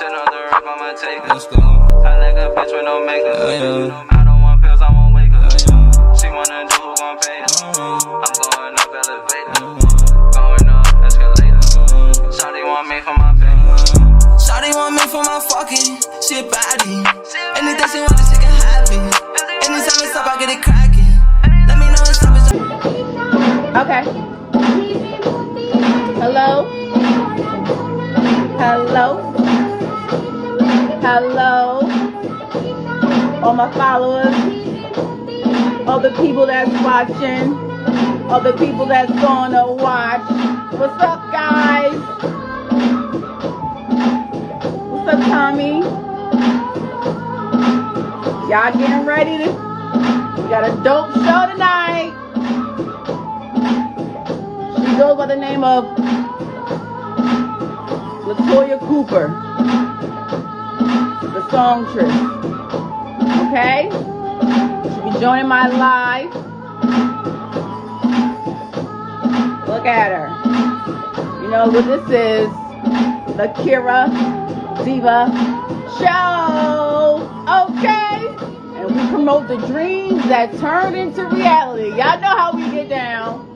Let's go. I like a bitch with no makeup. I don't want pills, I won't wake up. She wanna do who gon' pay her. I'm going up elevator. Going up escalator. Shawty want me for my pay. Shawty want me for my fucking shit body. Anything she wants, she can have it. Anytime it's up, I get it cracking. Let me know it's up, it's up. Okay. Hello? Hello? Hello? All my followers, all the people that's watching, all the people that's gonna watch. What's up, guys? What's up, Tommy? Y'all getting ready to... We got a dope show tonight. She goes by the name of Latoya Cooper, the songstress. Okay? She'll be joining my live. Look at her. You know what this is? The Kira Deevah Show. Okay? And we promote the dreams that turn into reality. Y'all know how we get down.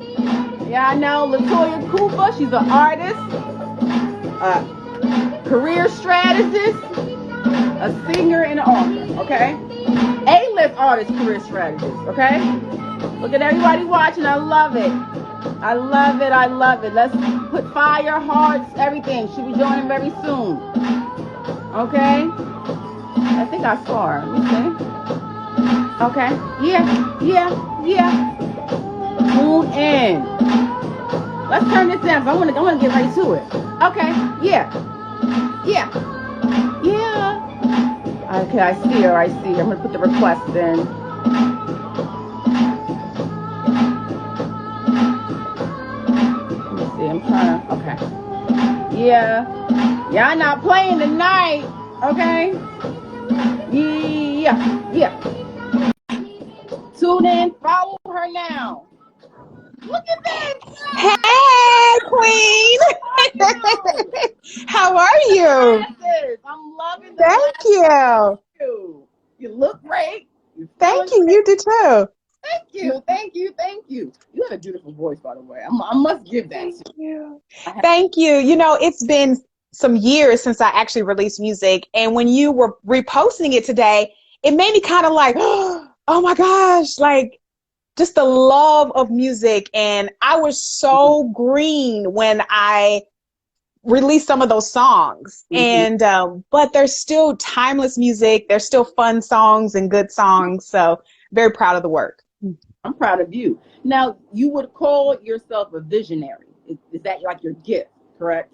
Y'all know Latoya Cooper. She's an artist, a career strategist, a singer, and an author. Okay? A-list artist, career strategist. Okay? Look at everybody watching. I love it. I love it. I love it. Let's put fire, hearts, everything. She'll be joining very soon. Okay? I think I saw her. Let me see. Okay. Yeah. Tune in. Let's turn this down. I want to get right to it. Okay. Yeah. Okay, I see her. I'm going to put the request in. Let me see. I'm trying to... Okay. Yeah. Y'all not playing tonight. Okay? Yeah. Tune in. Follow her now. Look at this. Hey, Queen. How are you? I'm loving it. Thank you. You look great. Thank you. You do too. Thank you. You have a beautiful voice, by the way. I must give that to you. Thank you. You know, it's been some years since I actually released music. And when you were reposting it today, it made me kind of like, oh my gosh, like, just the love of music. And I was so green when I released some of those songs. And but there's still timeless music. There's still fun songs and good songs. So very proud of the work. I'm proud of you. Now, you would call yourself a visionary. Is that like your gift, correct?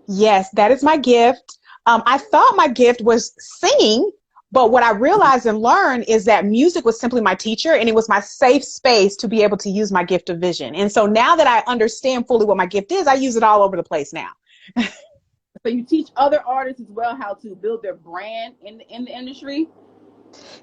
Yes, that is my gift. I thought my gift was singing. But what I realized and learned is that music was simply my teacher, and it was my safe space to be able to use my gift of vision. And so now that I understand fully what my gift is, I use it all over the place now. So you teach other artists as well how to build their brand in the industry?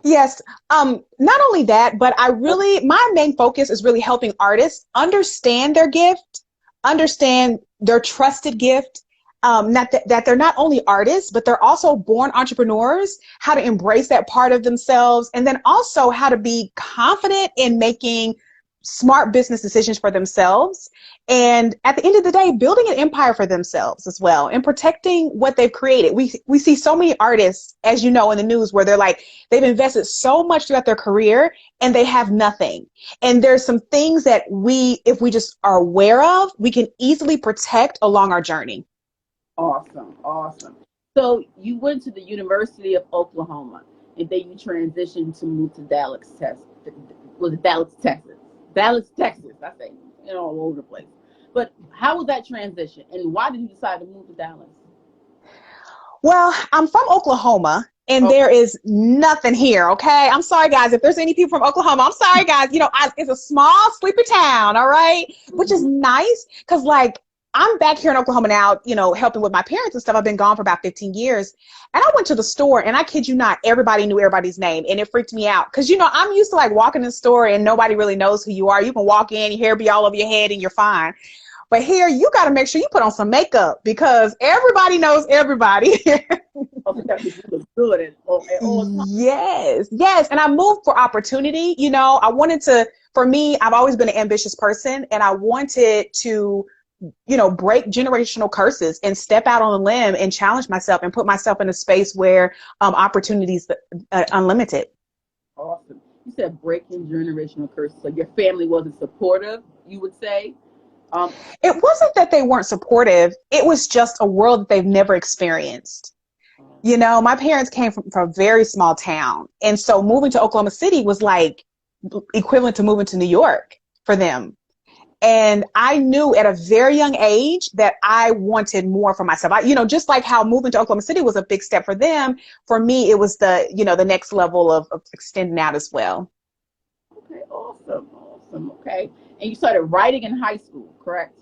Yes. Not only that, but my main focus is really helping artists understand their gift, understand their trusted gift. That they're not only artists, but they're also born entrepreneurs, how to embrace that part of themselves, and then also how to be confident in making smart business decisions for themselves. And at the end of the day, building an empire for themselves as well, and protecting what they've created. We see so many artists, as you know, in the news where they're like, they've invested so much throughout their career and they have nothing. And there's some things that if we just are aware of, we can easily protect along our journey. Awesome. So you went to the University of Oklahoma, and then you transitioned to move to Dallas, Texas. Dallas, Texas. I say, all over the place. But how was that transition, and why did you decide to move to Dallas? Well, I'm from Oklahoma, and there is nothing here, okay? I'm sorry, guys. If there's any people from Oklahoma, I'm sorry, guys. It's a small, sleepy town, all right? Which is nice, because, like, I'm back here in Oklahoma now, helping with my parents and stuff. I've been gone for about 15 years. And I went to the store, and I kid you not, everybody knew everybody's name, and it freaked me out. Because, I'm used to, like, walking in the store, and nobody really knows who you are. You can walk in, your hair be all over your head, and you're fine. But here, you got to make sure you put on some makeup, because everybody knows everybody. Also, that makes you look good at all times. Yes. And I moved for opportunity. You know, for me, I've always been an ambitious person, and I wanted to, you know, break generational curses and step out on a limb and challenge myself and put myself in a space where opportunities unlimited. Awesome. You said breaking generational curses. So your family wasn't supportive, you would say? It wasn't that they weren't supportive. It was just a world that they've never experienced. You know, my parents came from a very small town. And so moving to Oklahoma City was like equivalent to moving to New York for them. And I knew at a very young age that I wanted more for myself. Just like how moving to Oklahoma City was a big step for them, for me, it was the next level of extending out as well. Okay, awesome. Okay. And you started writing in high school, correct?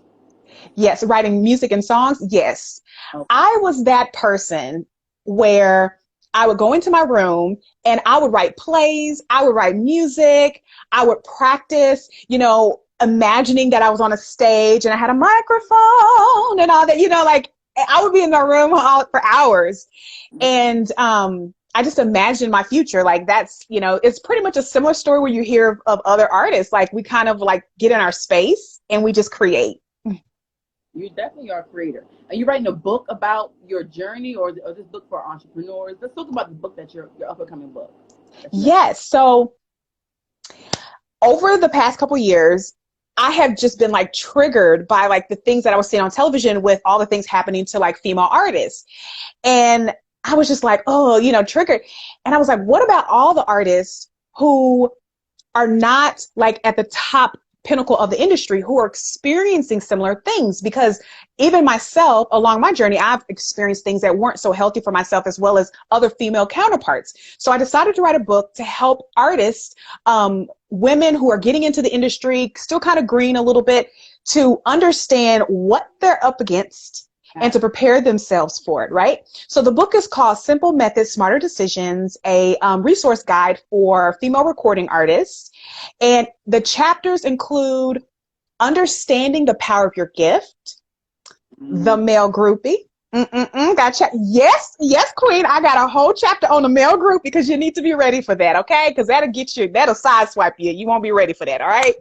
Yes, writing music and songs. Yes. Okay. I was that person where I would go into my room and I would write plays, I would write music, I would practice, imagining that I was on a stage and I had a microphone and all that, like I would be in my room for hours. And I just imagined my future. Like that's, it's pretty much a similar story where you hear of other artists. Like we kind of like get in our space and we just create. You definitely are a creator. Are you writing a book about your journey or this book for entrepreneurs? Let's talk about the book your up and coming book. Yes. So over the past couple years, I have just been like triggered by like the things that I was seeing on television with all the things happening to like female artists. And I was just like, triggered. And I was like, what about all the artists who are not like at the top pinnacle of the industry who are experiencing similar things? Because even myself along my journey, I've experienced things that weren't so healthy for myself as well as other female counterparts. So I decided to write a book to help artists, women who are getting into the industry, still kind of green a little bit, to understand what they're up against and to prepare themselves for it, right? So the book is called Simple Methods, Smarter Decisions, a resource guide for female recording artists. And the chapters include understanding the power of your gift, the male groupie. Gotcha. Yes, queen. I got a whole chapter on the male group because you need to be ready for that, okay? Because that'll sideswipe you. You won't be ready for that, all right?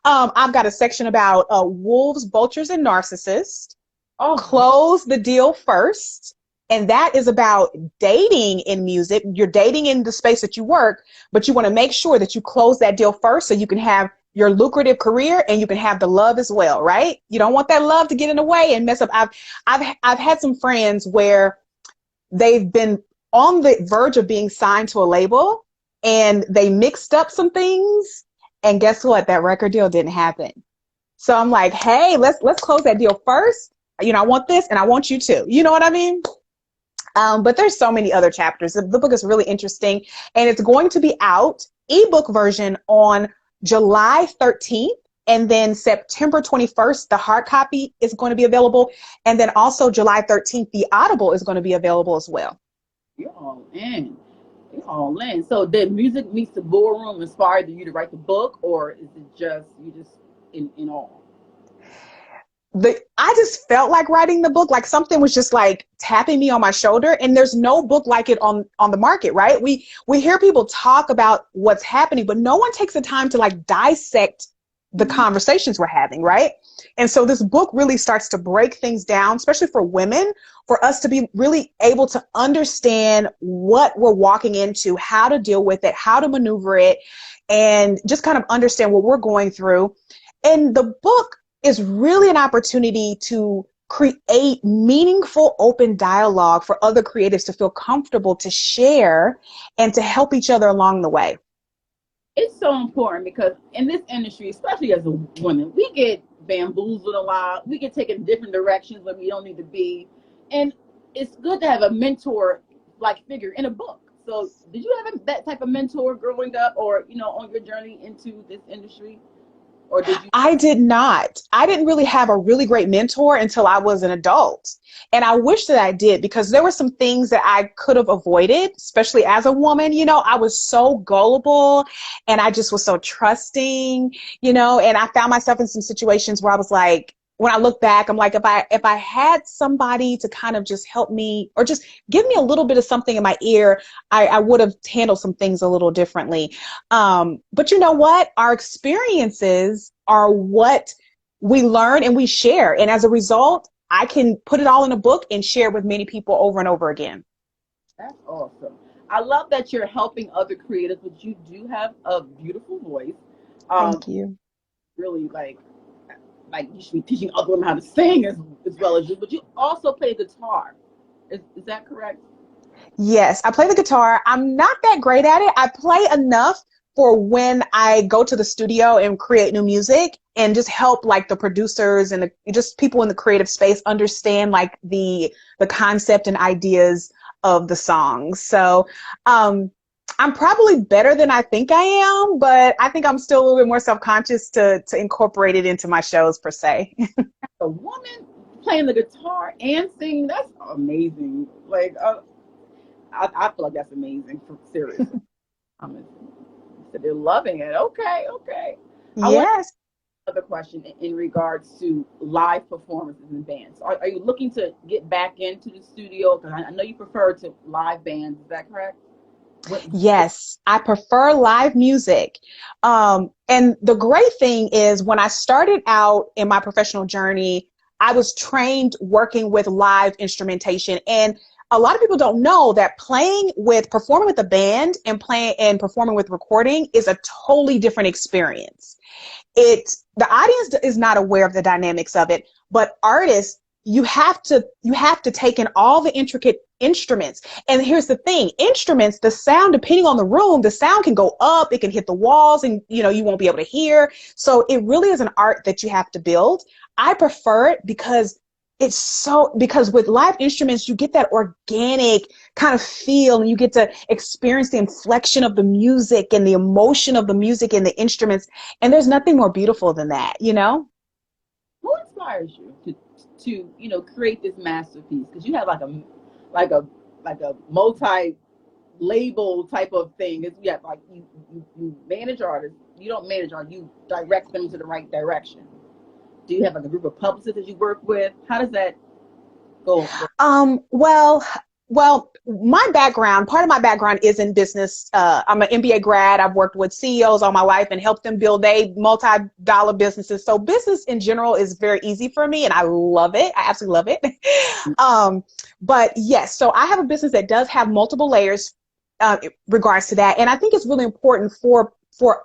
I've got a section about wolves, vultures, and narcissists. Close the deal first. And that is about dating in music. You're dating in the space that you work, but you want to make sure that you close that deal first so you can have your lucrative career and you can have the love as well, right? You don't want that love to get in the way and mess up. I've had some friends where they've been on the verge of being signed to a label and they mixed up some things, and guess what? That record deal didn't happen. So I'm like, hey, let's close that deal first. I want this and I want you too. You know what I mean? But there's so many other chapters. The book is really interesting, and it's going to be out ebook version on July 13th, and then September 21st, the hard copy is going to be available. And then also July 13th, the Audible is going to be available as well. You're all in. So did Music Meets the Ballroom inspire you to write the book, or is it just in awe? I just felt like writing the book, like something was just like tapping me on my shoulder, and there's no book like it on the market, right? We hear people talk about what's happening, but no one takes the time to like dissect the conversations we're having, right? And so this book really starts to break things down, especially for women, for us to be really able to understand what we're walking into, how to deal with it, how to maneuver it, and just kind of understand what we're going through. And the book is really an opportunity to create meaningful open dialogue for other creatives to feel comfortable to share and to help each other along the way. It's so important because in this industry, especially as a woman, we get bamboozled a lot. We get taken different directions when we don't need to be. And it's good to have a mentor like figure in a book. So did you have that type of mentor growing up or, on your journey into this industry? Or did you? I did not. I didn't really have a really great mentor until I was an adult. And I wish that I did, because there were some things that I could have avoided, especially as a woman. I was so gullible and I just was so trusting, and I found myself in some situations where I was like, when I look back, I'm like, if I had somebody to kind of just help me or just give me a little bit of something in my ear, I would have handled some things a little differently. But you know what? Our experiences are what we learn and we share. And as a result, I can put it all in a book and share it with many people over and over again. That's awesome. I love that you're helping other creators, but you do have a beautiful voice. Um, Thank you. really like you should be teaching other women how to sing as well as you, but you also play guitar. Is that correct? Yes, I play the guitar. I'm not that great at it. I play enough for when I go to the studio and create new music and just help like the producers and just people in the creative space understand like the concept and ideas of the songs. So I'm probably better than I think I am, but I think I'm still a little bit more self-conscious to incorporate it into my shows per se. A woman playing the guitar and singing, that's amazing. Like, I feel like that's amazing, for serious. I'm so they're loving it. Okay, okay. I want Yes. another question in regards to live performances and bands. Are you looking to get back into the studio? Because I know you prefer to live bands. Is that correct? What, Yes, I prefer live music. And the great thing is when I started out in my professional journey, I was trained working with live instrumentation. And a lot of people don't know that performing with a band and playing and performing with recording is a totally different experience. The audience is not aware of the dynamics of it, but artists, you have to take in all the intricate instruments. And here's the thing, instruments, the sound, depending on the room, the sound can go up, it can hit the walls, and you won't be able to hear. So it really is an art that you have to build. I prefer it because because with live instruments, you get that organic kind of feel and you get to experience the inflection of the music and the emotion of the music and the instruments. And there's nothing more beautiful than that. who inspires you to create this masterpiece? Because you have like a like a multi label type of thing. You have like you manage artists. You don't manage artists. You direct them to the right direction. Do you have like a group of publicists that you work with? How does that go? Well, part of my background is in business. I'm an MBA grad. I've worked with CEOs all my life and helped them build multi-dollar businesses. So business in general is very easy for me and I love it. I absolutely love it. But yes, so I have a business that does have multiple layers in regards to that. And I think it's really important for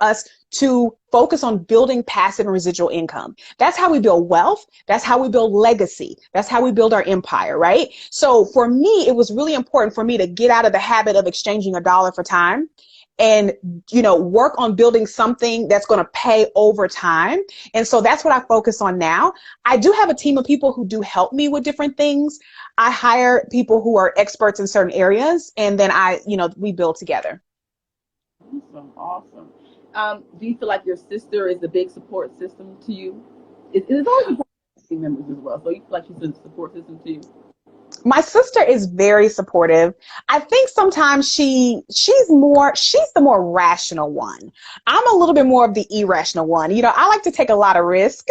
us to focus on building passive and residual income. That's how we build wealth. That's how we build legacy. That's how we build our empire, right? So for me, it was really important for me to get out of the habit of exchanging a dollar for time and, work on building something that's going to pay over time. And so that's what I focus on now. I do have a team of people who do help me with different things. I hire people who are experts in certain areas, and then we build together. Awesome, awesome. Do you feel like your sister is a big support system to you? It's always important to team members as well. So you feel like she's a support system to you? My sister is very supportive. I think sometimes she's the more rational one. I'm a little bit more of the irrational one. I like to take a lot of risk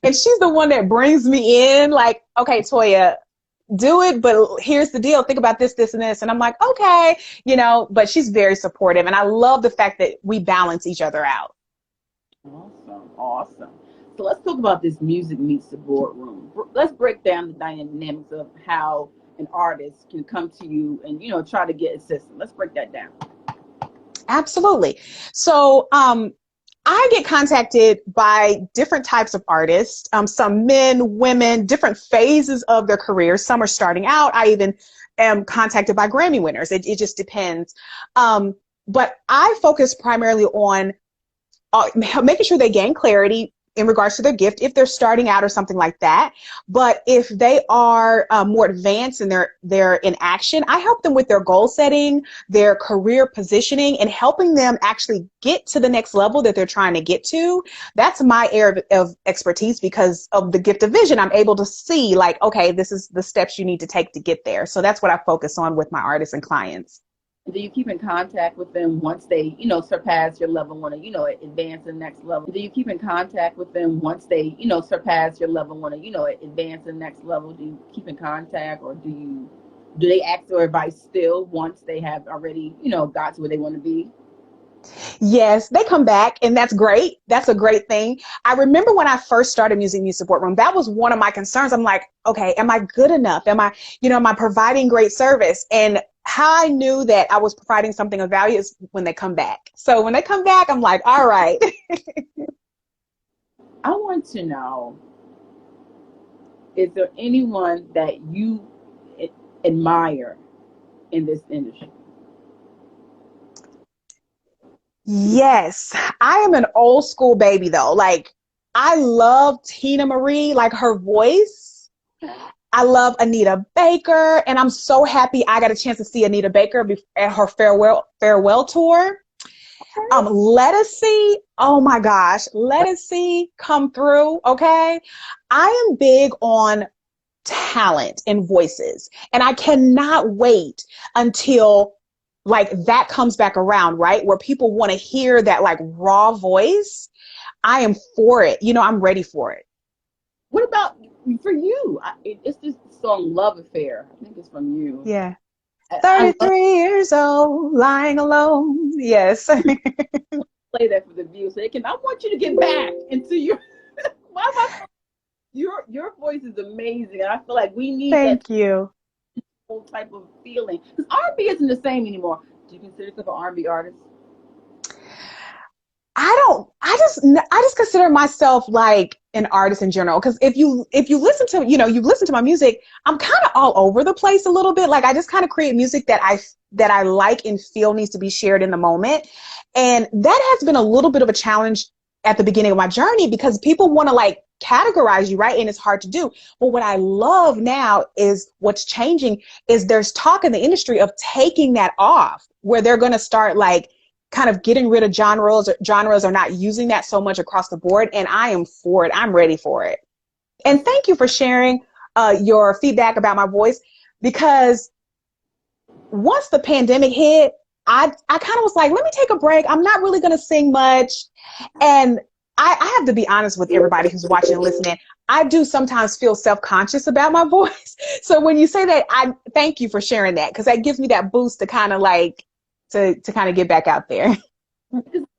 and she's the one that brings me in like, okay, Toya, do it, but here's the deal. Think about this, this, and this. And I'm like, okay, but she's very supportive. And I love the fact that we balance each other out. Awesome, awesome. So let's talk about this music meets the boardroom. Let's break down the dynamics of how an artist can come to you and, try to get assistance. Let's break that down. Absolutely. So, I get contacted by different types of artists, some men, women, different phases of their careers. Some are starting out. I even am contacted by Grammy winners. It just depends. But I focus primarily on making sure they gain clarity in regards to their gift if they're starting out or something like that. But if they are more advanced and they're in action, I help them with their goal setting, their career positioning, and helping them actually get to the next level that they're trying to get to. That's my area of expertise because of the gift of vision. I'm able to see like, okay, this is the steps you need to take to get there. So that's what I focus on with my artists and clients. Do you keep in contact with them once they, surpass your level, want to, advance to the next level? Do you keep in contact with them once they, surpass your level, want to, advance to the next level? Do you keep in contact, or do they ask for advice still once they have already, got to where they want to be? Yes, they come back, and that's great. That's a great thing. I remember when I first started using Music Support Room, that was one of my concerns. I'm like, okay, am I good enough? Am I providing great service? And how I knew that I was providing something of value is when they come back. So when they come back, I'm like, all right. I want to know, is there anyone that you admire in this industry? Yes, I am an old school baby though. Like, I love Tina Marie, like her voice. I love Anita Baker, and I'm so happy I got a chance to see Anita Baker at her farewell tour. Let us see. Oh my gosh, let us see come through. Okay, I am big on talent and voices, and I cannot wait until like that comes back around, right? Where people want to hear that like raw voice. I am for it. I'm ready for it. What about for you? It's this song "Love Affair." I think it's from you. Yeah. I love 33 years old, lying alone. Yes. to play that for the view, so they can. I want you to get back into your. Why am I? Your voice is amazing, and I feel like we need that Thank you. whole type of feeling. Because R&B isn't the same anymore. Do you consider yourself an R&B artist? I just consider myself like an artist in general. Cause if you listen to, you listen to my music, I'm kind of all over the place a little bit. Like I just kind of create music that I like and feel needs to be shared in the moment. And that has been a little bit of a challenge at the beginning of my journey because people want to like categorize you, right? And it's hard to do. But what I love now is what's changing is there's talk in the industry of taking that off where they're going to start like kind of getting rid of genres or not using that so much across the board. And I am for it. I'm ready for it. And thank you for sharing your feedback about my voice, because once the pandemic hit, I kind of was like, let me take a break. I'm not really going to sing much. And I have to be honest with everybody who's watching and listening. I do sometimes feel self-conscious about my voice. So when you say that, I thank you for sharing that, because that gives me that boost to kind of like, to kind of get back out there.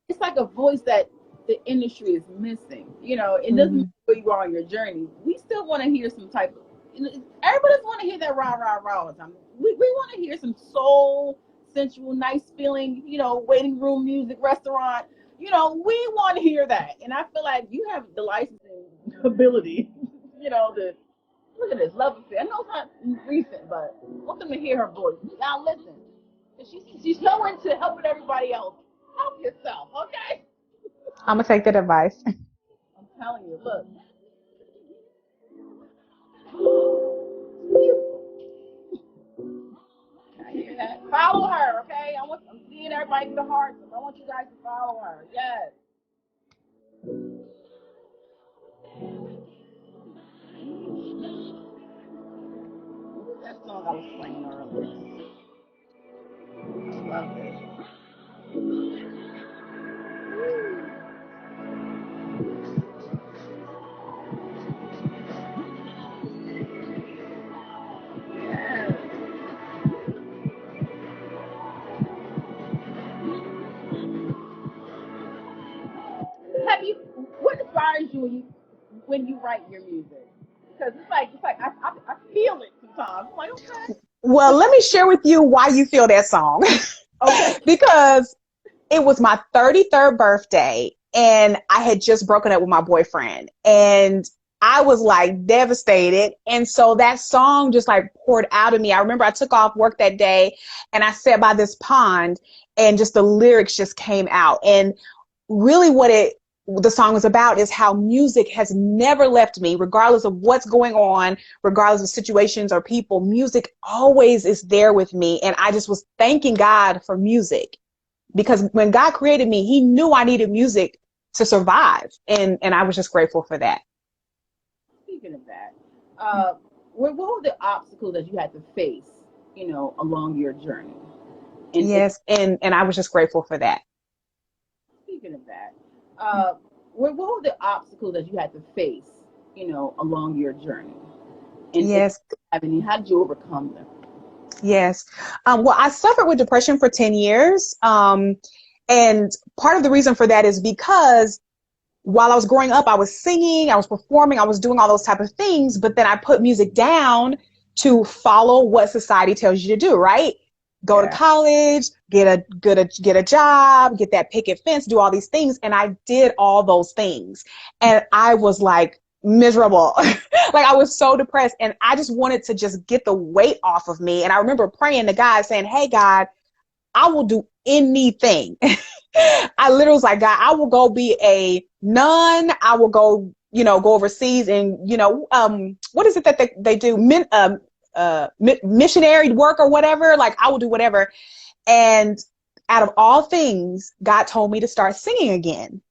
It's like a voice that the industry is missing. It doesn't Mm-hmm. matter where you are on your journey. We still want to hear some type of. Everybody doesn't want to hear that rah rah rah all the time. We want to hear some soul, sensual, nice feeling. Waiting room music, restaurant. We want to hear that, and I feel like you have the licensing ability. To look at this love affair. I know it's not recent, but I want them to hear her voice. Now listen, she's so into helping everybody else. Help yourself, okay? I'm gonna take that advice. I'm telling you, look. I hear that. Follow her, okay? I'm seeing everybody get the hearts. I want you guys to follow her. Yes. What was that song I was playing earlier? Love it. Yes. Have you? What inspires you when you write your music? Because it's like I feel it sometimes. I'm like, okay, Well, let me share with you why you feel that song. okay. Because it was my 33rd birthday and I had just broken up with my boyfriend and I was like devastated. And so that song just like poured out of me. I remember I took off work that day and I sat by this pond and just the lyrics just came out. And really the song is about is how music has never left me, regardless of what's going on, regardless of situations or people. Music always is there with me. And I just was thanking God for music, because when God created me, he knew I needed music to survive. And I was just grateful for that. Speaking of that, what were the obstacles that you had to face, along your journey? And Yes. And I was just grateful for that. speaking of that, what were the obstacles that you had to face, along your journey? And if you Yes. have any, how did you overcome them? Yes. Well, I suffered with depression for 10 years. And part of the reason for that is because while I was growing up, I was singing, I was performing, I was doing all those type of things, but then I put music down to follow what society tells you to do, right? Go to Yeah. college, get a job, get that picket fence, do all these things. And I did all those things. And I was like miserable. Like I was so depressed and I just wanted to just get the weight off of me. And I remember praying to God saying, hey, God, I will do anything. I literally was like, God, I will go be a nun. I will go, go overseas and, what is it that they do? Missionary work or whatever. Like I will do whatever. And out of all things, God told me to start singing again.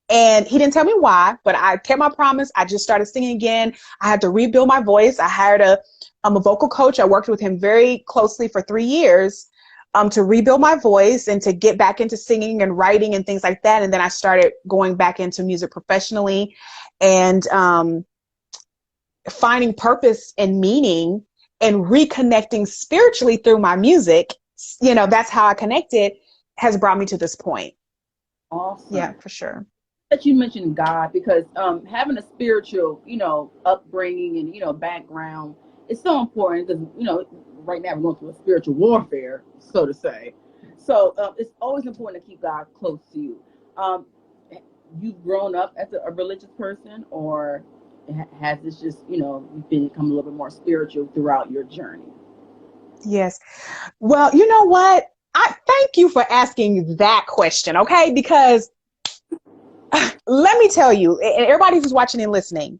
And he didn't tell me why, but I kept my promise. I just started singing again. I had to rebuild my voice. I hired a vocal coach. I worked with him very closely for 3 years to rebuild my voice and to get back into singing and writing and things like that. And then I started going back into music professionally and finding purpose and meaning and reconnecting spiritually through my music. That's how I connected, has brought me to this point. Awesome. Yeah, for sure. That you mentioned God, because having a spiritual, upbringing and background is so important, because right now we're going through a spiritual warfare, so to say. So it's always important to keep God close to you. You've grown up as a religious person, or has this just you've become a little bit more spiritual throughout your journey? Yes. Well, you know what? I thank you for asking that question, okay? Because let me tell you, and everybody who's watching and listening,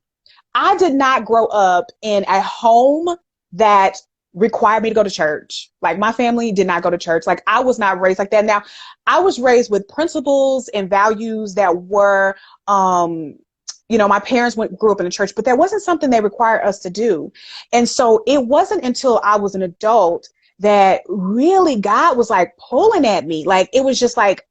I did not grow up in a home that required me to go to church. Like my family did not go to church. Like I was not raised like that. Now, I was raised with principles and values that were, my parents grew up in the church, but that wasn't something they required us to do. And so it wasn't until I was an adult that really God was like pulling at me. Like it was just like,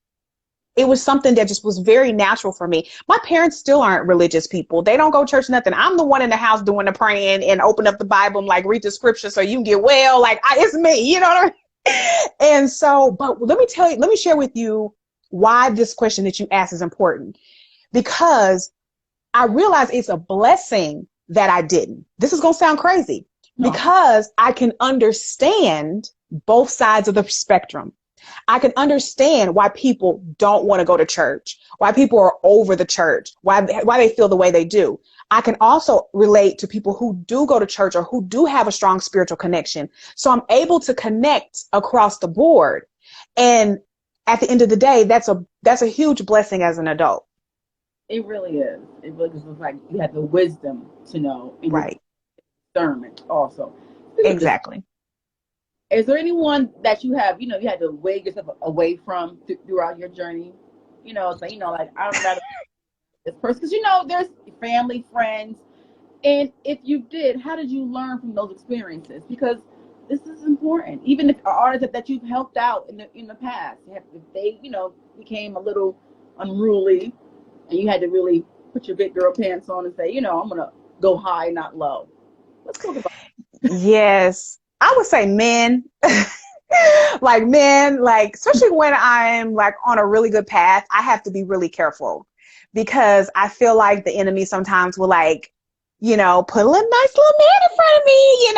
it was something that just was very natural for me. My parents still aren't religious people. They don't go to church, nothing. I'm the one in the house doing the praying and open up the Bible and like read the scripture so you can get well. Like it's me, you know what I mean? And so, but let me share with you why this question that you asked is important. Because I realize it's a blessing that I didn't. This is going to sound crazy because I can understand both sides of the spectrum. I can understand why people don't want to go to church, why people are over the church, why they feel the way they do. I can also relate to people who do go to church or who do have a strong spiritual connection. So I'm able to connect across the board. And at the end of the day, that's a huge blessing as an adult. It really is. It really is like you have the wisdom to know, and right, discernment also. Exactly. Is there anyone that you have, you had to wave yourself away from throughout your journey? Like I'm not this person, because there's family, friends, and if you did, how did you learn from those experiences? Because this is important. Even if artists that you've helped out in the past, if they became a little unruly, and you had to really put your big girl pants on and say, I'm gonna go high, not low. Let's talk about. Yes. I would say men, like men, like, especially when I'm like on a really good path, I have to be really careful because I feel like the enemy sometimes will like, put a little nice little man in front of me,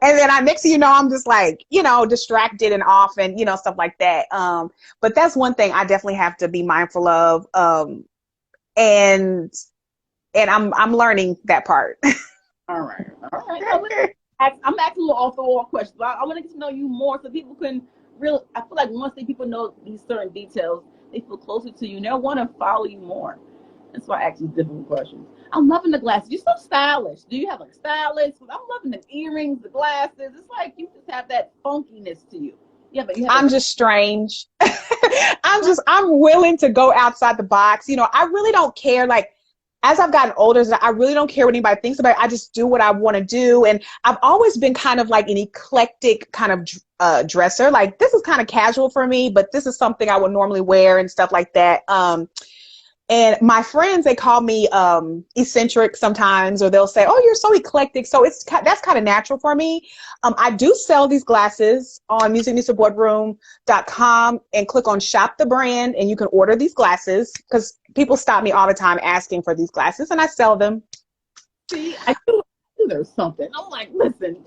and then next thing you know, I'm just like, distracted and off and, stuff like that. But that's one thing I definitely have to be mindful of. And I'm learning that part. All right. I'm asking a little off the wall questions. I want to get to know you more so people can really. I feel like once people know these certain details, they feel closer to you and they'll want to follow you more. That's why I ask you difficult questions. I'm loving the glasses. You're so stylish. Do you have like stylists? I'm loving the earrings, the glasses. It's like you just have that funkiness to you. I'm just strange. I'm willing to go outside the box. I really don't care. Like, as I've gotten older, I really don't care what anybody thinks about it. I just do what I want to do. And I've always been kind of like an eclectic kind of dresser. Like, this is kind of casual for me, but this is something I would normally wear and stuff like that. And my friends, they call me eccentric sometimes, or they'll say, "Oh, you're so eclectic." So that's kind of natural for me. I do sell these glasses on musicmeetsaboardroom.com, and click on shop the brand, and you can order these glasses, because people stop me all the time asking for these glasses, and I sell them. See, I knew there's something. I'm like, listen,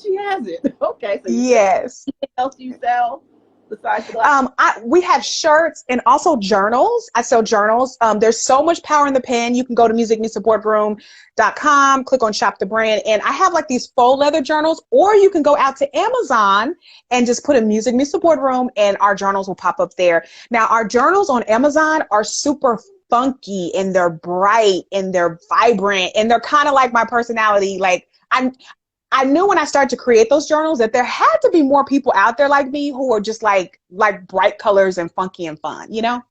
she has it. Okay, so Yes. anything else you sell besides the glasses? We have shirts and also journals. I sell journals. There's so much power in the pen. You can go to musicmeetsaboardroom.com, click on shop the brand, and I have like these faux leather journals, or you can go out to Amazon and just put in Music Meets the Boardroom, and our journals will pop up there. Now, our journals on Amazon are super funky, and they're bright, and they're vibrant, and they're kind of like my personality. Like, I knew when I started to create those journals that there had to be more people out there like me, who are just like bright colors and funky and fun, you know?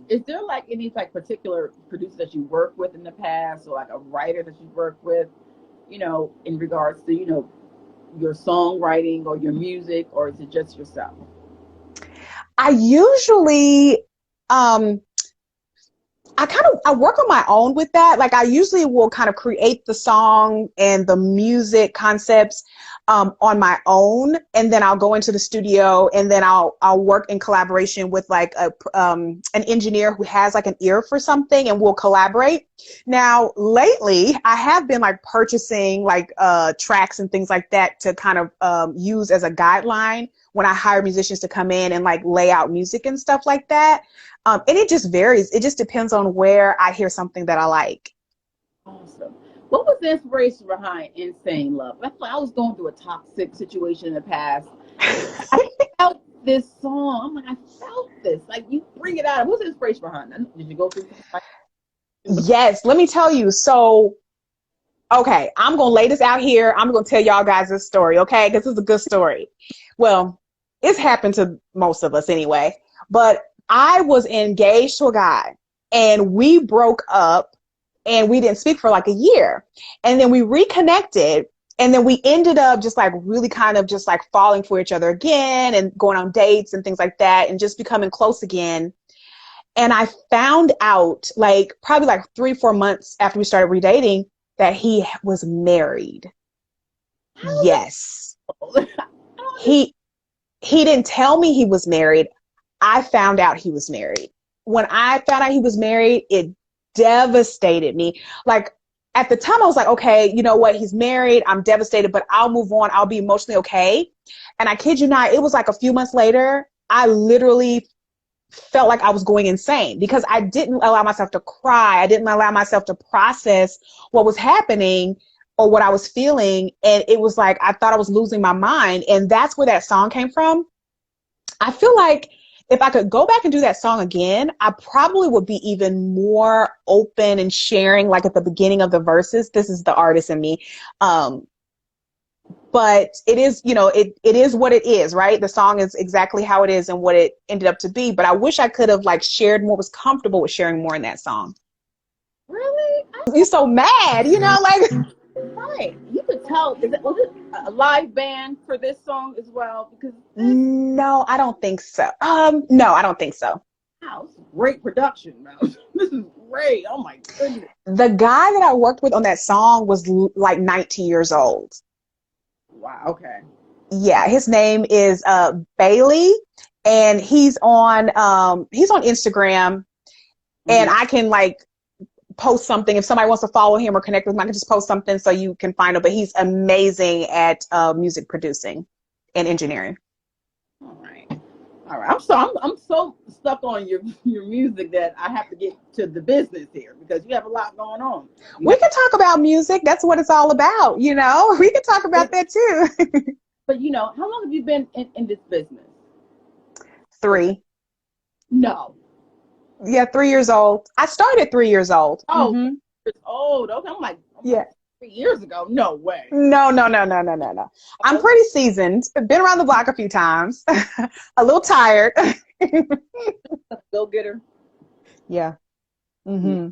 Is there like any like particular producer that you worked with in the past, or like a writer that you worked with, in regards to, your songwriting or your music, or is it just yourself? I usually, I work on my own with that. Like, I usually will kind of create the song and the music concepts on my own, and then I'll go into the studio, and then I'll work in collaboration with like an engineer who has like an ear for something, and we'll collaborate. Now, lately, I have been like purchasing like tracks and things like that to kind of use as a guideline when I hire musicians to come in and like lay out music and stuff like that. And it just varies. It just depends on where I hear something that I like. Awesome. What was the inspiration behind Insane Love? That's why I was going through a toxic situation in the past. I felt this song. I'm like, I felt this. Like, you bring it out. What's the inspiration behind it? Did you go through something? Yes, let me tell you. So, okay, I'm going to lay this out here. I'm going to tell y'all guys this story, okay? This is a good story. Well, it's happened to most of us anyway. But I was engaged to a guy, and we broke up, and we didn't speak for like a year. And then we reconnected, and then we ended up just like really kind of just like falling for each other again, and going on dates and things like that, and just becoming close again. And I found out like probably like 3-4 months after we started redating that he was married. Yes. He didn't tell me he was married. I found out he was married. When I found out he was married, it devastated me. Like, at the time, I was like, okay, you know what? He's married. I'm devastated, but I'll move on. I'll be emotionally okay. And I kid you not, it was like a few months later, I literally felt like I was going insane, because I didn't allow myself to cry. I didn't allow myself to process what was happening or what I was feeling. And it was like, I thought I was losing my mind. And that's where that song came from. I feel like if I could go back and do that song again, I probably would be even more open and sharing, like at the beginning of the verses. This is the artist in me. But it is, it is what it is, right? The song is exactly how it is and what it ended up to be. But I wish I could have like shared more, was comfortable with sharing more in that song. Really? You're so mad, like. Right. You could tell. Was it a live band for this song as well? Because No, I don't think so. No, I don't think so. Wow, this is great production, man. This is great. Oh my goodness. The guy that I worked with on that song was like 19 years old. Wow. Okay. Yeah, his name is Bailey, and he's on Instagram, and I can like post something if somebody wants to follow him or connect with him. I can just post something so you can find him. But he's amazing at music producing and engineering. All right. I'm so stuck on your music that I have to get to the business here, because you have a lot going on. We can talk about music. That's what it's all about. We can talk about that too. But how long have you been in this business? 3. No. Yeah, 3 years old. I started 3 years old. Oh, it's old. Okay, I'm like, yeah. 3 years ago. No way. No. I'm pretty seasoned. Been around the block a few times. A little tired. Go getter. Yeah. Mm-hmm.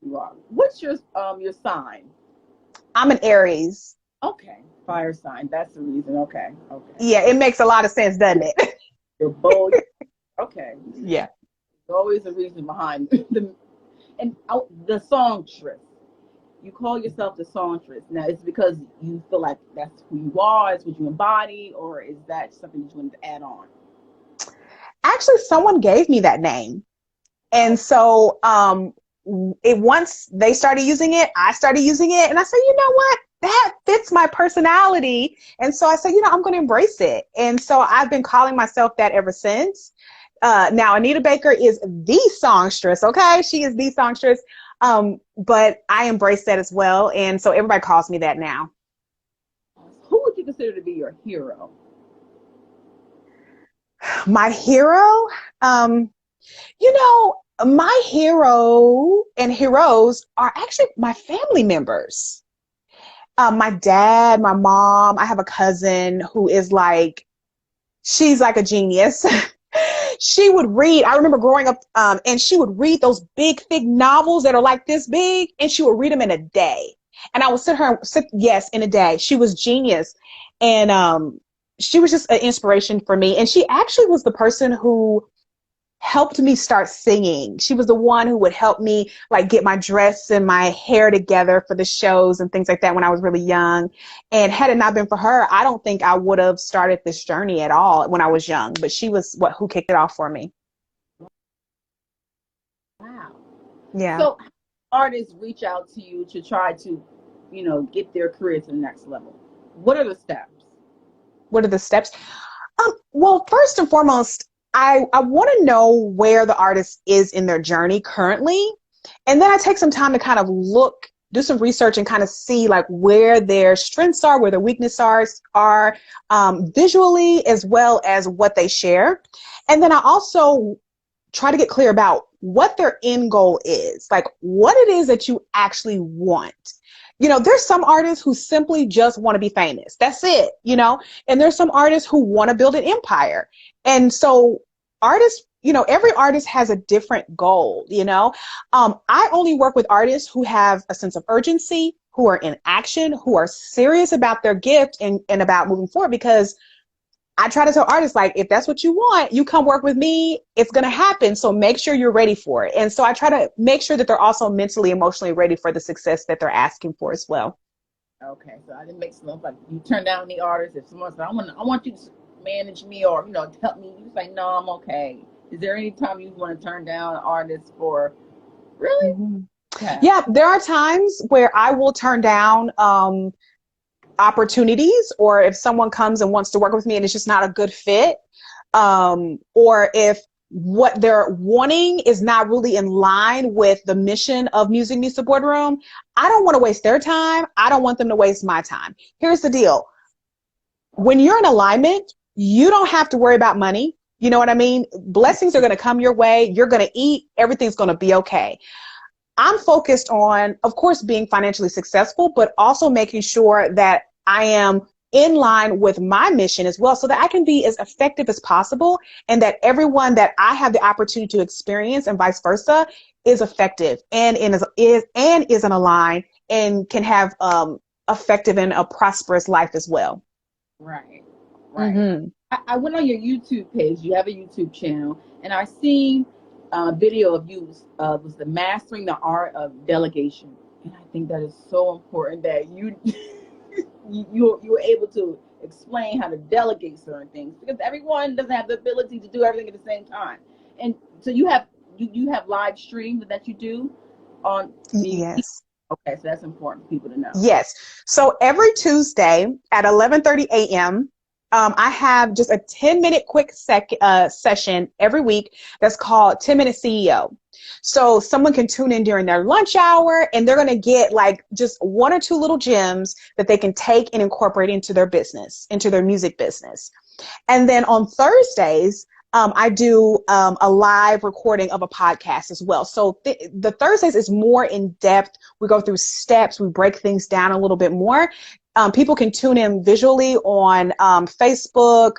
You are. What's your sign? I'm an Aries. Okay, fire sign. That's the reason. Okay, okay. Yeah, it makes a lot of sense, doesn't it? You're bold. Okay, Yeah. there's always a reason behind the and the songstress. You call yourself the songstress. Now, it's because you feel like that's who you are, it's what you embody, or is that something you wanted to add on? Actually, someone gave me that name. And Oh, so once they started using it, I started using it. And I said, you know what? That fits my personality. And so I said, I'm going to embrace it. And so I've been calling myself that ever since. Now, Anita Baker is the songstress. Okay. She is the songstress. But I embrace that as well. And so everybody calls me that now. who would you consider to be your hero? My hero, um, my hero and heroes are actually my family members. My dad, my mom, I have a cousin who is she's like a genius. She would read, I remember growing up, and she would read those big, thick novels that are like this big, and she would read them in a day. And I would yes, in a day. She was genius. And she was just an inspiration for me. And she actually was the person who helped me start singing. She was the one who would help me get my dress and my hair together for the shows and things like that when I was really young. And had it not been for her, I don't think I would have started this journey at all when I was young, but she was who kicked it off for me. Wow. Yeah. So artists reach out to you to try to, get their career to the next level. What are the steps? What are the steps? Well, first and foremost, I want to know where the artist is in their journey currently. And then I take some time to kind of do some research and kind of see where their strengths are, where their weaknesses are visually, as well as what they share. And then I also try to get clear about what their end goal is, what it is that you actually want. There's some artists who simply just want to be famous. That's it, and there's some artists who want to build an empire. And so artists, every artist has a different goal, I only work with artists who have a sense of urgency, who are in action, who are serious about their gift and about moving forward, because I try to tell artists, if that's what you want, you come work with me, it's going to happen. So make sure you're ready for it. And so I try to make sure that they're also mentally, emotionally ready for the success that they're asking for as well. Okay, so I didn't make sense. Like, you turn down the artist if someone says, I want you to manage me or help me. You say, no, I'm okay. Is there any time you want to turn down an artist for really? Mm-hmm. Okay. Yeah, there are times where I will turn down opportunities, or if someone comes and wants to work with me and it's just not a good fit, or if what they're wanting is not really in line with the mission of Music Needs the Boardroom, I don't want to waste their time. I don't want them to waste my time. Here's the deal. When you're in alignment, you don't have to worry about money. You know what I mean? Blessings are going to come your way. You're going to eat. Everything's going to be okay. I'm focused on, of course, being financially successful, but also making sure that I am in line with my mission as well, so that I can be as effective as possible, and that everyone that I have the opportunity to experience and vice versa is effective and is in a line and can have effective and a prosperous life as well. Right. Right. Mm-hmm. I went on your YouTube page. You have a YouTube channel, and I seen a video of you was the mastering the art of delegation, and I think that is so important that you you were able to explain how to delegate certain things, because everyone doesn't have the ability to do everything at the same time. And so you have live streams that you do on. Yes. Okay, so that's important for people to know. Yes. So every Tuesday at 11:30 a.m. I have just a 10-minute quick session every week that's called 10-Minute CEO. So someone can tune in during their lunch hour, and they're going to get just one or two little gems that they can take and incorporate into their business, into their music business. And then on Thursdays, I do a live recording of a podcast as well. So the Thursdays is more in depth. We go through steps. We break things down a little bit more. People can tune in visually on Facebook,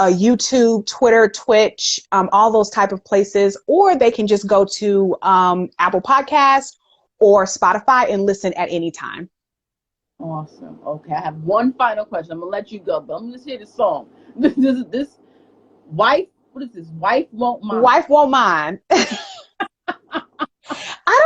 YouTube, Twitter, Twitch, all those type of places, or they can just go to Apple Podcasts or Spotify and listen at any time. Awesome. Okay, I have one final question. I'm gonna let you go, but I'm gonna just hear the song. This wife. What is this? Wife won't mind. Wife won't mind. I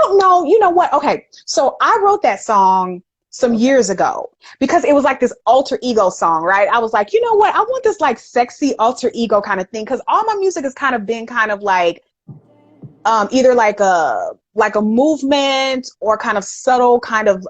don't know. You know what? Okay, so I wrote that song some years ago because it was like this alter ego song, right? I was like, you know what? I want this like sexy alter ego kind of thing because all my music has kind of been kind of like either like a movement or kind of subtle, kind of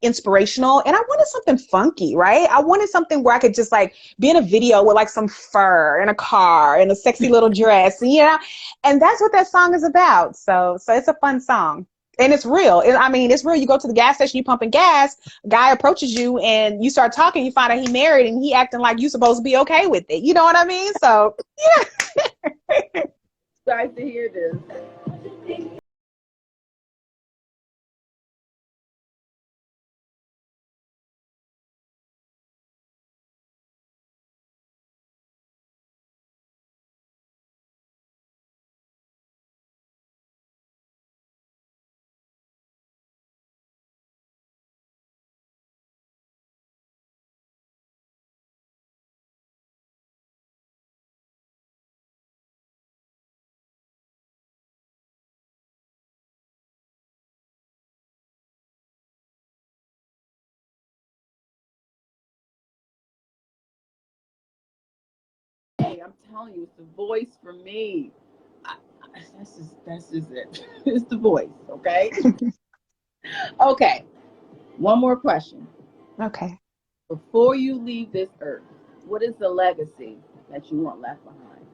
inspirational. And I wanted something funky, right? I wanted something where I could just like be in a video with like some fur and a car and a sexy little dress, you know? And that's what that song is about. So it's a fun song. And it's real. I mean, it's real. You go to the gas station, you pumping gas, a guy approaches you and you start talking, you find out he married and he acting like you supposed to be okay with it. You know what I mean? So, yeah. Nice to hear this. Hey, I'm telling you, it's the voice for me. That's just it. It's the voice, okay? Okay. One more question. Okay. Before you leave this earth, what is the legacy that you want left behind?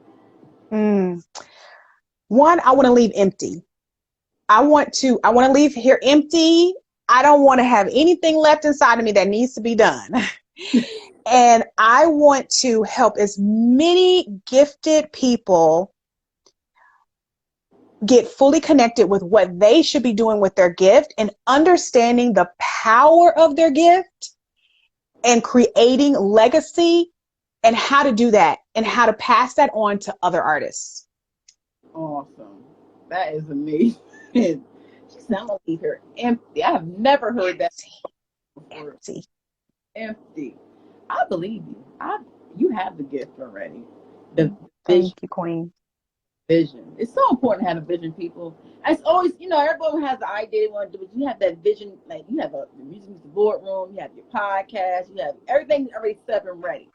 One, I want to leave empty. I want to leave here empty. I don't want to have anything left inside of me that needs to be done. And I want to help as many gifted people get fully connected with what they should be doing with their gift and understanding the power of their gift and creating legacy and how to do that and how to pass that on to other artists. Awesome. That is amazing. She said, I'm going to leave her empty. I have never heard that before. Empty. I believe you. You have the gift already. The Thank you, Queen. Vision. It's so important to have a vision, people. It's always, everyone has the idea they want to do, but you have that vision. Like you have the music boardroom, you have your podcast, you have everything already set and ready.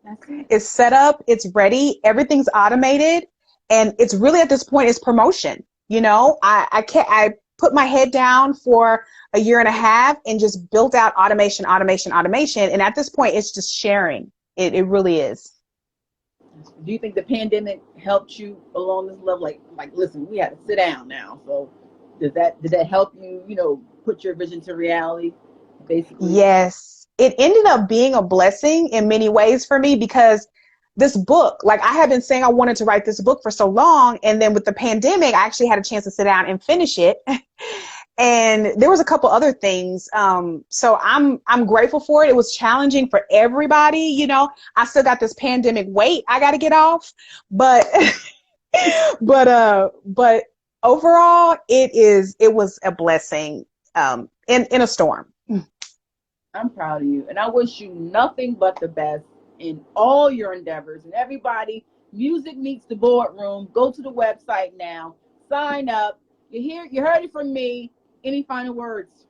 That's it. It's set up, it's ready, everything's automated, and it's really at this point it's promotion. I put my head down for a year and a half and just built out automation. And at this point, it's just sharing. It really is. Do you think the pandemic helped you along this level? Like, listen, we had to sit down now. So did that help you, put your vision to reality, basically? Yes. It ended up being a blessing in many ways for me because this book, like I have been saying I wanted to write this book for so long. And then with the pandemic, I actually had a chance to sit down and finish it. And there was a couple other things. So I'm grateful for it. It was challenging for everybody. I still got this pandemic weight I got to get off, but, but overall it was a blessing, in a storm. I'm proud of you. And I wish you nothing but the best in all your endeavors. And everybody, Music Meets the Boardroom. Go to the website now. Sign up. You heard it from me. Any final words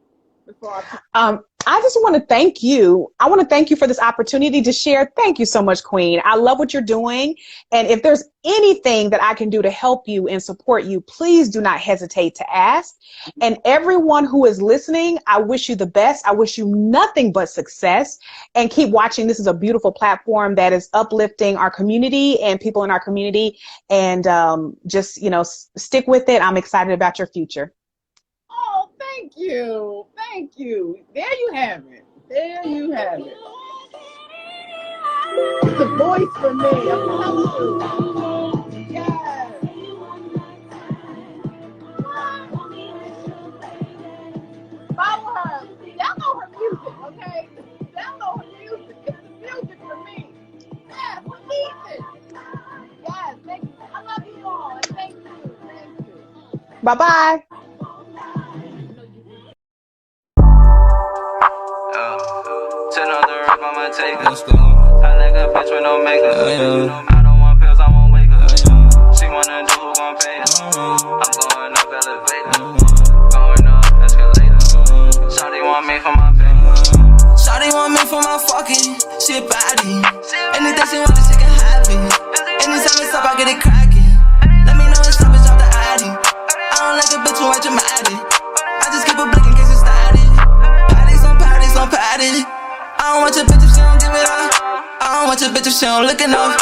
before I just want to thank you. I want to thank you for this opportunity to share. Thank you so much, Queen. I love what you're doing. And if there's anything that I can do to help you and support you, please do not hesitate to ask. And everyone who is listening, I wish you the best. I wish you nothing but success, and keep watching. This is a beautiful platform that is uplifting our community and people in our community. And just, stick with it. I'm excited about your future. Oh, thank you. Thank you. There you have it. It's the voice for me. I'm telling you. Yes. Follow her. Download her music, okay? Download her music. It's the music for me. Yeah. Bye-bye. Turn on the rip, I'ma take it. I like a bitch with no makeup. I don't want pills, I won't wake up. She wanna do who gon' pay her. I'm going up elevator. Going up escalator. Shawty want me for my paper. Shawty want me for my fucking shit body. Anything she wants, she can have it. Anytime it's up, I get it cracking. Let me know it's up, it's off the addy. I don't like a bitch who ain't dramatic. I just keep a blick in case it's static. Patties on patties on patties. I don't want your bitch if she don't give it up. I don't want your bitch if she don't look enough.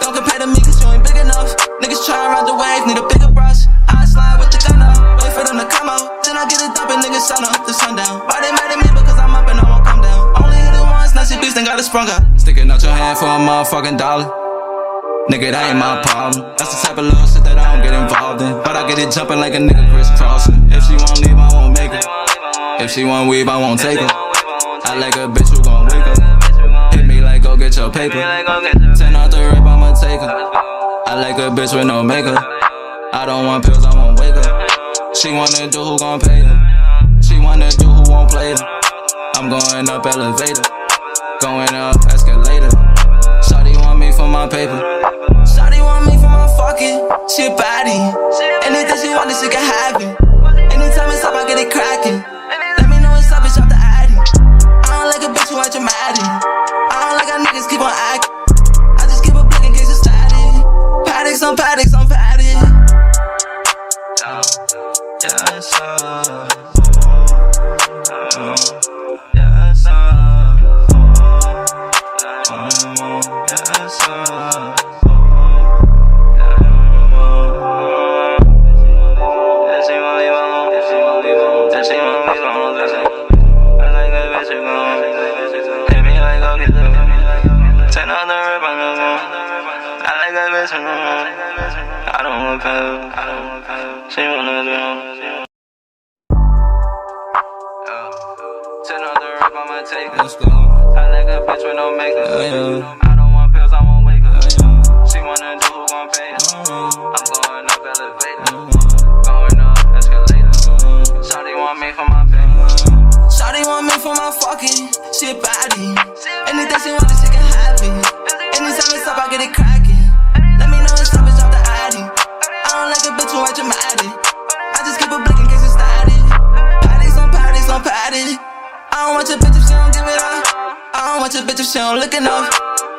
Don't compare to me cause you ain't big enough. Niggas try to ride the wave, need a bigger brush. I slide with the gun up, wait for them to come out. Then I get it dumping, niggas sun up to sundown. Why they mad at me? Because I'm up and I won't come down. Only hit it once, now she beast and got it sprung up. Sticking out your hand for a motherfucking dollar. Nigga, that ain't my problem. That's the type of little shit that I don't get involved in. But I get it jumping like a nigga crisscrossing. If she won't leave, I won't make her. If she won't weave, I won't take her. I like a bitch who gon' wake up. Hit me like go get your paper. 10 out the rip, I'ma take her. I like a bitch with no makeup. I don't want pills, I won't wake up. She wanna do who gon' pay her. She wanna do who won't play her. I'm going up elevator. Going up escalator. Shawty want me for my paper. Shawty want me for my fucking shit body. Anything she want, she can have it. Anytime it's up, I get it cracking. Let me know it's up, it's off the addy. I don't like a bitch who ain't dramatic. I don't like how niggas keep on acting. I just keep a blick in case it's static. Paddocks on paddocks on paddocks. Yes, sir. I don't want pills. She wanna do. Turn on the rip, I'ma take it. I like a bitch with no makeup. I don't want pills, I won't wake up. She wanna do who gon' pay her. I'm going up elevator. Going up escalator. Shawty want me for my paper. Shawty want me for my fucking shit body. Anything she wants, she can have it. Anytime it's up, I get it cracking. Let me know it's up, it's off the addy. I don't like a bitch who ain't dramatic. I just keep a blick in case it's static. Patties on patties on patties. I don't want your bitch if she don't give it up. I don't want your bitch if she don't look enough.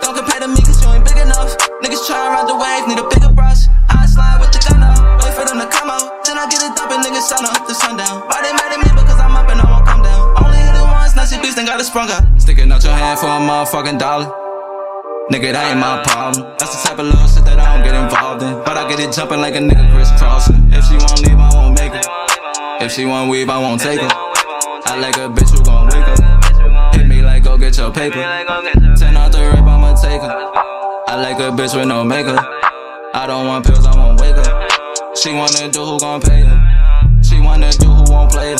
Don't compare to me cause you ain't big enough. Niggas try to ride the wave, need a bigger brush. I slide with the gun up, wait for them to come out. Then I get it dumping, niggas sun up to sundown. Why they mad at me? Because I'm up and I won't come down. Only hit it once, now she beast and got it sprung up. Sticking out your hand for a motherfucking dollar. Nigga, that ain't my problem. That's the type of little shit that I don't get involved in. But I get it jumping like a nigga crisscrossing. If she won't leave, I won't make her. If she won't weave, I won't take her. I like a bitch who gon' wake up. Hit me like go get your paper. 10 out the rip, I'ma take her. I like a bitch with no makeup. I don't want pills, I won't wake up. She wanna do who gon' pay her. She wanna do who won't play her.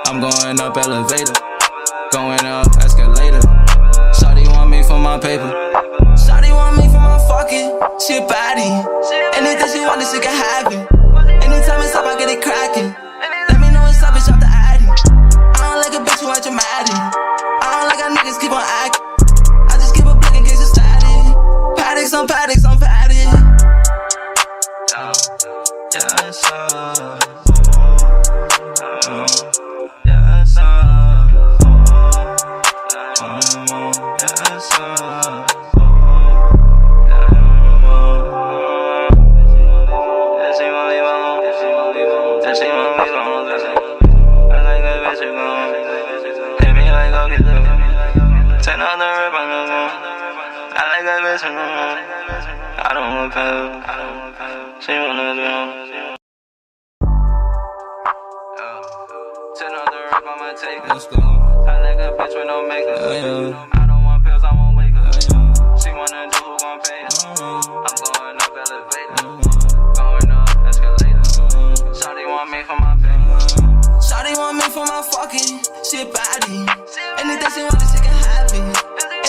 I'm going up elevator. Going up escalator. Shawty want me for my paper. Shawty want me for my fucking shit body. Anything she want, she can have it. Anytime it's up, I get it cracking. Let me know it's up, it's off the addy. I don't like a bitch who ain't dramatic. I don't like how niggas keep on acting. I just keep a blick in case it's static. Paddocks on paddocks on paddocks. Yes, sir. Yes, sir. Yes, sir. I don't want pills. She wanna do. Turn on the rip, I'ma take it. I like a bitch with no makeup. I don't want pills, I won't wake up. She wanna do who gon' pay her. I'm going up elevator. Going up escalator. Shawty want me for my paper. Shawty want me for my fucking shit body. Anything she wants, she can have it.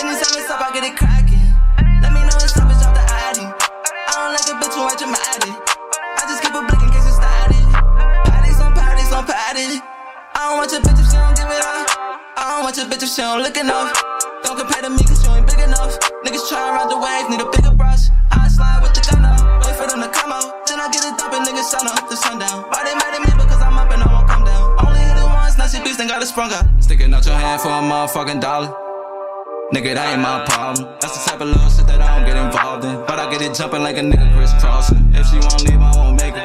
Anytime it's up, I get it cracking. Let me know it's up, it's off the addy. I don't like a bitch who ain't dramatic. I just keep a blick in case it's static. your bitch if she don't look enough. Don't compare to me cause you ain't big enough. Niggas try and ride the wave, need a bigger brush. I slide with the gun out, wait for them to come out. Then I get it dumping, niggas sun up to sundown. Why they mad at me because I'm up and I won't come down. Only hit it once, now she beast and got it sprung up. Sticking out your hand for a motherfucking dollar. Nigga, that ain't my problem. That's the type of little shit that I don't get involved in. But I get it jumping like a nigga crisscrossing. If she won't leave, I won't make her.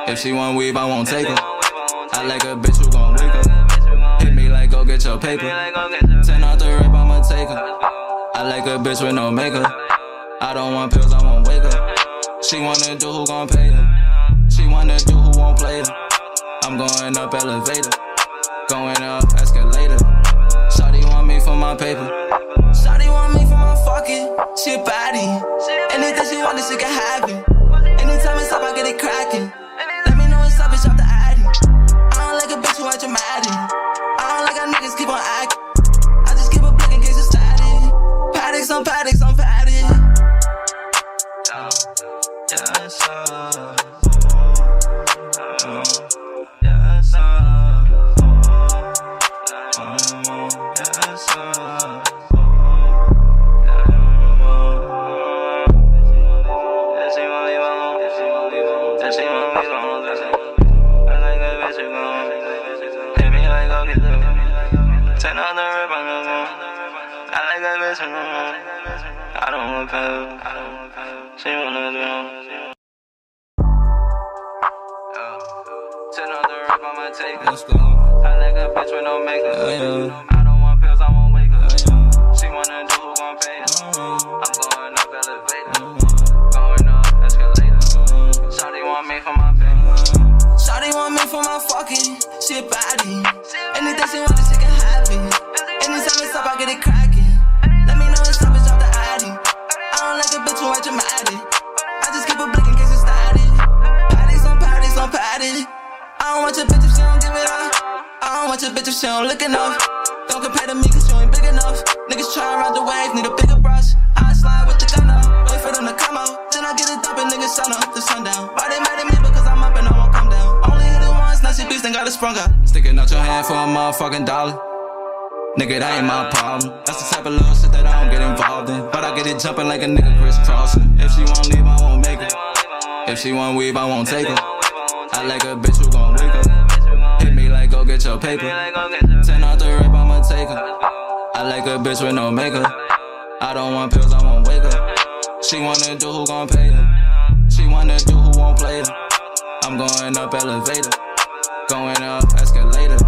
If she won't weave, I won't take her. I like a bitch who gon' wake up. Hit me like, go get your paper. 10 off the rip, I'ma take her. I like a bitch with no makeup. I don't want pills, I won't wake up. She wanna do who gon' pay her. She wanna do who won't play her. I'm going up elevator. Going up escalator. Shawty want me for my paper. Shawty want me for my fucking. She a baddie. Anything she want, she can have it. Anytime it's up, I get it cracking. Let me know it's up, bitch, off the addy. I don't like a bitch who ain't dramatic. I don't like how niggas keep on acting. I just keep a blick in case it's static. Paddocks on paddocks on paddocks. Yes, sir. Yes, sir. Yes, sir. I don't want pills. She wanna do. 10 on the rip, I'ma take her. I like a bitch with no makeup. I don't want pills, I won't wake up. She wanna do who gon' pay her. I'm going up elevator. Going up escalator. Shawty want me for my paper. Shawty want me for my fucking. She a baddie. Anything she want, she can have it. Anytime it's up, I get it cracking. Let me know it's up, it's off the addy. I don't like a bitch who ain't dramatic. I just keep a blick in case it's static. Paddocks on paddocks on paddocks. I don't want your bitch if she don't give it up. I don't want your bitch if she don't look enough. Don't compare to me cause you ain't big enough. Niggas try and ride the wave, need a bigger brush. I slide with the gun out, wait for them to come out. Then I get it dumping, niggas sun up to sundown. Why they mad at me because I'm up and I won't come down. Only hit it once, now she beast and got it sprung up. Sticking out your hand for a motherfucking dollar. Nigga, that ain't my problem. That's the type of little shit that I don't get involved in. But I get it jumping like a nigga crisscrossing. If she won't leave, I won't make her. If she won't weave, I won't take her. I like a bitch who gon' wake up. Hit me like, go get your paper. 10 off the rip, I'ma take her. I like a bitch with no makeup. I don't want pills, I won't wake up. She wanna do who gon' pay her. She wanna do who won't play her. I'm going up elevator. Going up escalator.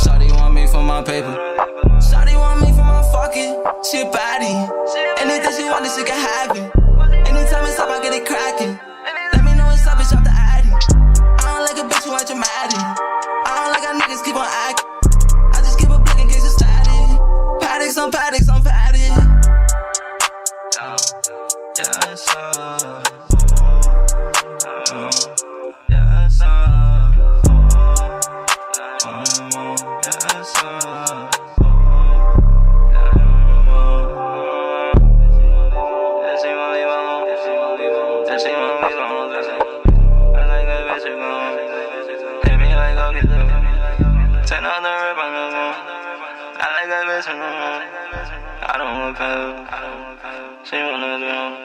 Shawty want me for my paper. Shawty want me for my fucking. She a baddie. Anything she want, she can have it. Anytime it's up, I get it cracking. Let me know it's up, bitch, off the addy. I don't like a bitch who ain't dramatic. I don't like how niggas keep on acting. I just keep a blick in case it's static. Paddocks on paddocks on paddocks. Yes, sir. Yes, sir. Yes, sir. I don't want pills. She wanna do.